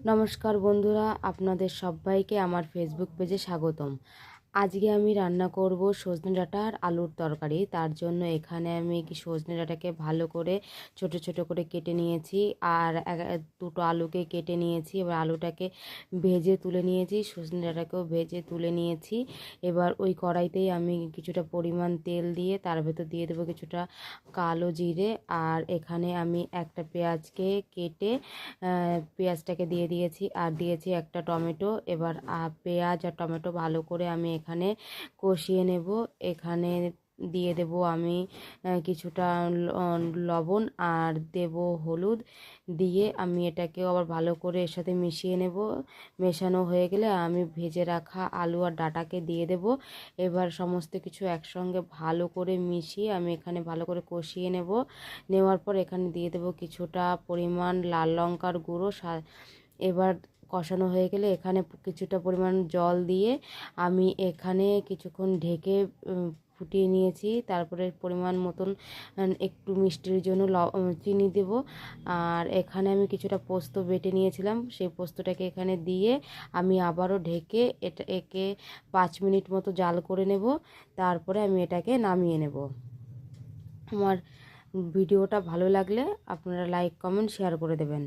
নমস্কার বন্ধুরা, আপনাদের সবাইকে আমার ফেসবুক পেজে স্বাগতম। আজকে আমি রান্না করব সজনে ডাঁটা আর আলুর তরকারি। তার জন্য এখানে আমি সজনে ডাঁটাকে ভালো করে ছোট ছোট করে কেটে নিয়েছি আর দুটো আলুকে কেটে নিয়েছি। এবার আলুটাকে ভেজে তুলে নিয়েছি, সজনে ডাঁটাকেও ভেজে তুলে নিয়েছি। এবার ওই কড়াইতেই আমি কিছুটা পরিমাণ তেল দিয়ে তার ভেতর দিয়ে দেবো কিছুটা কালো জিরে। আর এখানে আমি একটা পেঁয়াজকে কেটে পেঁয়াজটাকে দিয়ে দিয়েছি আর দিয়েছি একটা টমেটো। এবার পেঁয়াজ আর টমেটো ভালো করে আমি এখানে কষিয়ে নেব। এখানে দিয়ে দেব আমি কিছুটা লবণ আর দেব হলুদ। দিয়ে আমি এটাকে আবার ভালো করে এর সাথে মিশিয়ে নেব। মেশানো হয়ে গেলে আমি ভেজে রাখা আলু আর ডাঁটাকে দিয়ে দেব। এবার সমস্ত কিছু একসঙ্গে ভালো করে মিশিয়ে আমি এখানে ভালো করে কষিয়ে নেব। নেওয়ার পর এখানে দিয়ে দেব কিছুটা পরিমাণ লাল লঙ্কার গুঁড়ো। এবার কষানো হয়ে গেলে এখানে কিছুটা পরিমাণ জল দিয়ে আমি এখানে কিছুক্ষণ ঢেকে ফুটিয়ে নিয়েছি। তারপরে পরিমাণ মতন একটু মিষ্টির জন্য চিনি দেব। আর এখানে আমি কিছুটা পোস্ত বেটে নিয়েছিলাম, সেই পোস্তটাকে এখানে দিয়ে আমি আবারও ঢেকে একে 5 মিনিট মতো জাল করে নেব। তারপরে আমি এটাকে নামিয়ে নেব। আমার ভিডিওটা ভালো লাগলে আপনারা লাইক কমেন্ট শেয়ার করে দেবেন।